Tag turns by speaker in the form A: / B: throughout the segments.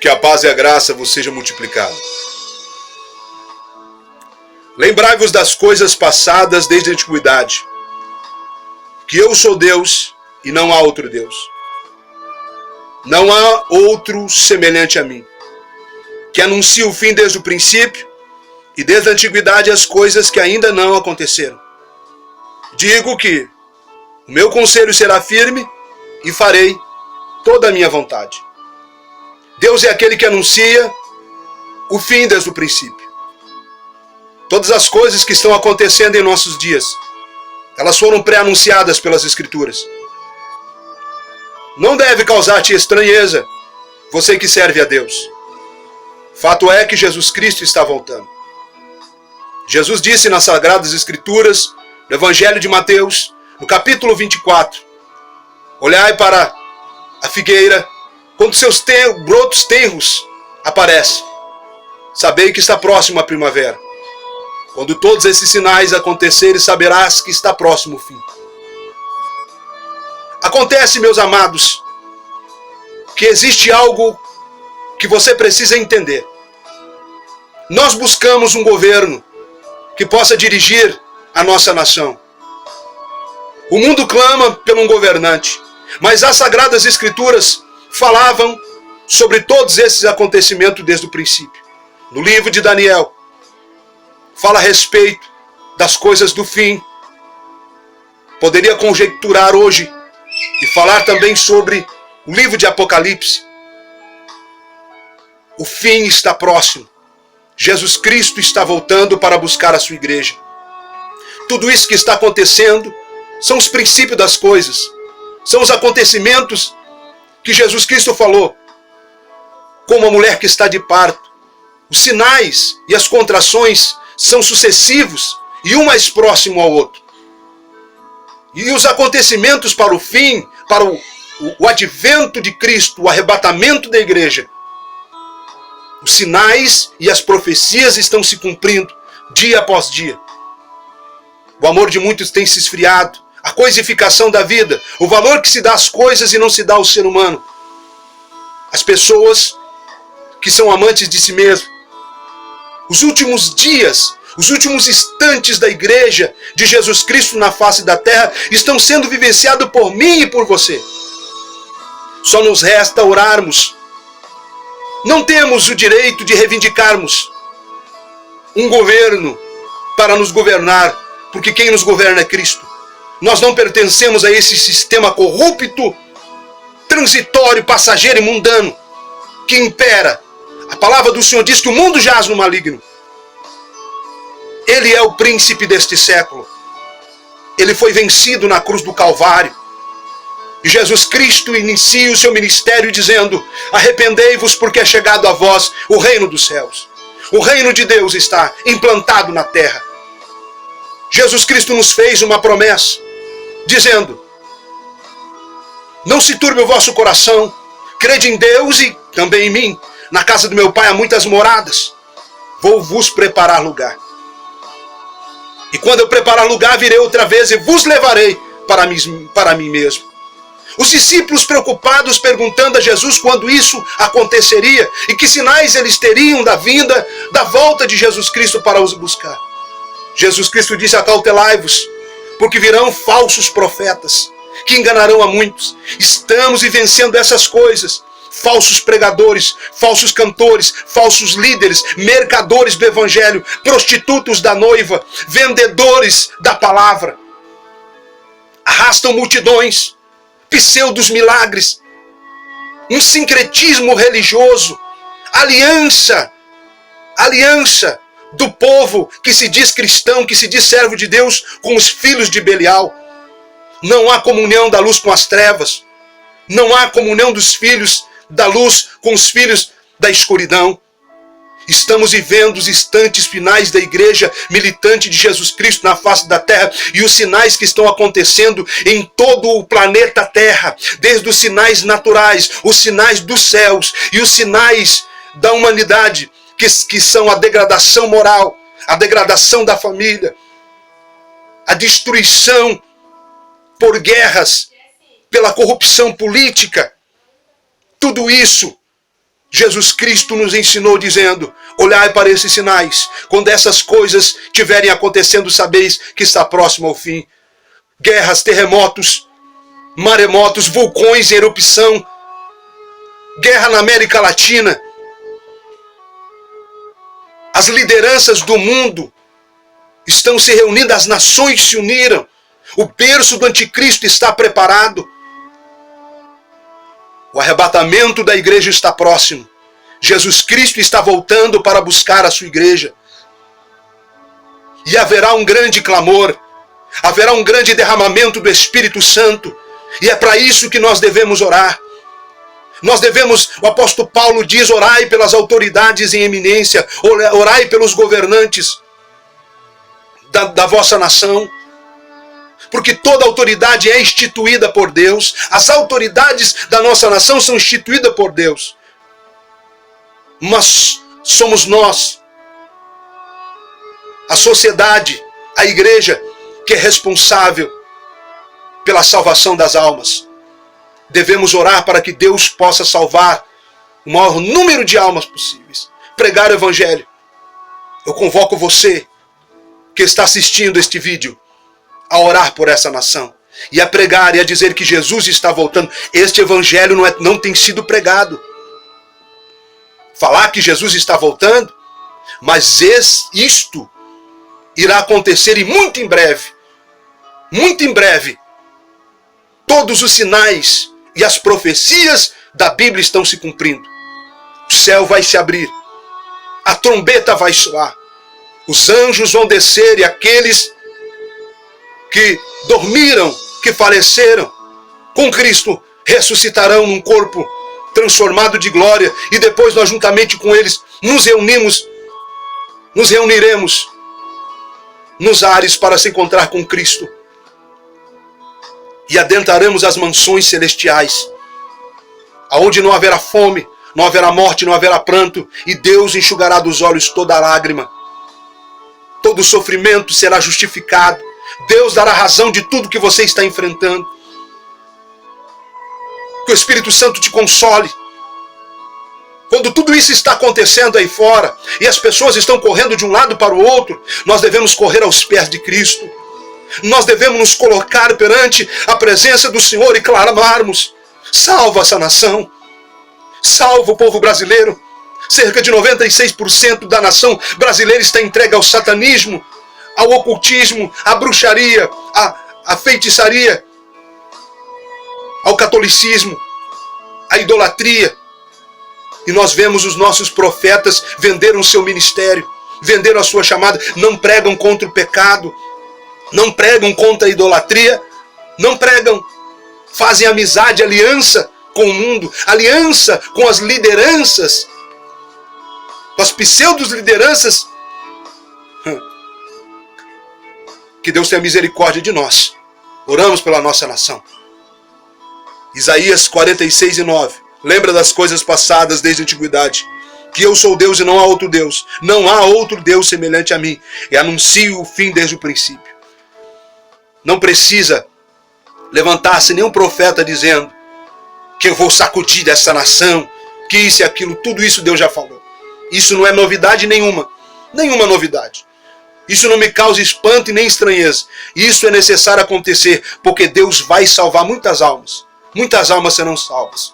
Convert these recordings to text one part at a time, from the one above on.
A: Que a paz e a graça vos sejam multiplicadas. Lembrai-vos das coisas passadas desde a antiguidade, que eu sou Deus e não há outro Deus. Não há outro semelhante a mim, que anuncia o fim desde o princípio e desde a antiguidade as coisas que ainda não aconteceram. Digo que o meu conselho será firme e farei toda a minha vontade. Deus é aquele que anuncia o fim desde o princípio. Todas as coisas que estão acontecendo em nossos dias, elas foram pré-anunciadas pelas Escrituras. Não deve causar-te estranheza, você que serve a Deus. Fato é que Jesus Cristo está voltando. Jesus disse nas Sagradas Escrituras, no Evangelho de Mateus, no capítulo 24, olhai para a figueira, quando seus brotos tenros aparecem. Sabei que está próximo a primavera. Quando todos esses sinais acontecerem, saberás que está próximo o fim. Acontece, meus amados, que existe algo que você precisa entender. Nós buscamos um governo que possa dirigir a nossa nação. O mundo clama por um governante, mas as Sagradas Escrituras falavam sobre todos esses acontecimentos desde o princípio. No livro de Daniel, fala a respeito das coisas do fim. Poderia conjecturar hoje e falar também sobre o livro de Apocalipse. O fim está próximo. Jesus Cristo está voltando para buscar a sua igreja. Tudo isso que está acontecendo são os princípios das coisas. São os acontecimentos que Jesus Cristo falou. Como a mulher que está de parto. Os sinais e as contrações são sucessivos e um mais próximo ao outro. E os acontecimentos para o fim, para o advento de Cristo, o arrebatamento da igreja, os sinais e as profecias estão se cumprindo dia após dia. O amor de muitos tem se esfriado, a coisificação da vida, o valor que se dá às coisas e não se dá ao ser humano. As pessoas que são amantes de si mesmo. Os últimos dias, os últimos instantes da igreja de Jesus Cristo na face da terra estão sendo vivenciados por mim e por você. Só nos resta orarmos. Não temos o direito de reivindicarmos um governo para nos governar, porque quem nos governa é Cristo. Nós não pertencemos a esse sistema corrupto, transitório, passageiro e mundano que impera. A palavra do Senhor diz que o mundo jaz no maligno. Ele é o príncipe deste século. Ele foi vencido na cruz do Calvário. E Jesus Cristo inicia o seu ministério dizendo: arrependei-vos porque é chegado a vós o reino dos céus. O reino de Deus está implantado na terra. Jesus Cristo nos fez uma promessa, dizendo: não se turbe o vosso coração, crede em Deus e também em mim. Na casa do meu Pai há muitas moradas. Vou vos preparar lugar. E quando eu preparar lugar, virei outra vez e vos levarei para mim mesmo. Os discípulos preocupados perguntando a Jesus quando isso aconteceria e que sinais eles teriam da vinda, da volta de Jesus Cristo para os buscar. Jesus Cristo disse: acautelai-vos, porque virão falsos profetas que enganarão a muitos. Estamos vivenciando essas coisas. Falsos pregadores, falsos cantores, falsos líderes, mercadores do evangelho, prostitutos da noiva, vendedores da palavra. Arrastam multidões, pseudos milagres, um sincretismo religioso, aliança do povo que se diz cristão, que se diz servo de Deus, com os filhos de Belial. Não há comunhão da luz com as trevas, não há comunhão dos filhos da luz com os filhos da escuridão. Estamos vivendo os instantes finais da igreja militante de Jesus Cristo na face da terra e os sinais que estão acontecendo em todo o planeta Terra, desde os sinais naturais, os sinais dos céus e os sinais da humanidade, que são a degradação moral, a degradação da família, a destruição por guerras, pela corrupção política. Tudo isso Jesus Cristo nos ensinou dizendo: olhai para esses sinais. Quando essas coisas estiverem acontecendo, sabeis que está próximo ao fim. Guerras, terremotos, maremotos, vulcões em erupção, guerra na América Latina. As lideranças do mundo estão se reunindo, as nações se uniram. O berço do anticristo está preparado. O arrebatamento da igreja está próximo. Jesus Cristo está voltando para buscar a sua igreja. E haverá um grande clamor, haverá um grande derramamento do Espírito Santo. E é para isso que nós devemos orar. Nós devemos, o apóstolo Paulo diz, orai pelas autoridades em eminência, orai pelos governantes da vossa nação. Porque toda autoridade é instituída por Deus. As autoridades da nossa nação são instituídas por Deus. Mas somos nós, a sociedade, a igreja, que é responsável pela salvação das almas. Devemos orar para que Deus possa salvar o maior número de almas possíveis. Pregar o evangelho. Eu convoco você que está assistindo este vídeo a orar por essa nação e a pregar e a dizer que Jesus está voltando. Este evangelho não tem sido pregado. Falar que Jesus está voltando, mas isto irá acontecer e muito em breve, todos os sinais e as profecias da Bíblia estão se cumprindo. O céu vai se abrir, a trombeta vai soar, os anjos vão descer e aqueles que dormiram, que faleceram com Cristo, ressuscitarão num corpo transformado de glória, e depois nós juntamente com eles nos reuniremos nos ares para se encontrar com Cristo e adentraremos as mansões celestiais, aonde não haverá fome, não haverá morte, não haverá pranto, e Deus enxugará dos olhos toda lágrima. Todo sofrimento será justificado. Deus dará razão de tudo que você está enfrentando. Que o Espírito Santo te console. Quando tudo isso está acontecendo aí fora, e as pessoas estão correndo de um lado para o outro, nós devemos correr aos pés de Cristo. Nós devemos nos colocar perante a presença do Senhor e clamarmos: salva essa nação, salva o povo brasileiro. Cerca de 96% da nação brasileira está entregue ao satanismo, ao ocultismo, à bruxaria, à feitiçaria, ao catolicismo, à idolatria. E nós vemos os nossos profetas venderam o seu ministério, venderam a sua chamada, não pregam contra o pecado, não pregam contra a idolatria, não pregam, fazem amizade, aliança com o mundo, aliança com as lideranças, com as pseudo-lideranças. Que Deus tenha misericórdia de nós. Oramos pela nossa nação. Isaías 46:9. Lembra das coisas passadas desde a antiguidade, que eu sou Deus e não há outro Deus. Não há outro Deus semelhante a mim. E anuncio o fim desde o princípio. Não precisa levantar-se nenhum profeta dizendo que eu vou sacudir essa nação, que isso e aquilo. Tudo isso Deus já falou. Isso não é novidade nenhuma. Nenhuma novidade. Isso não me causa espanto e nem estranheza. Isso é necessário acontecer, porque Deus vai salvar muitas almas. Muitas almas serão salvas.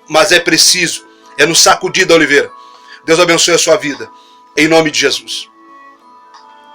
A: Mas é preciso, é no sacudir da oliveira. Deus abençoe a sua vida. Em nome de Jesus.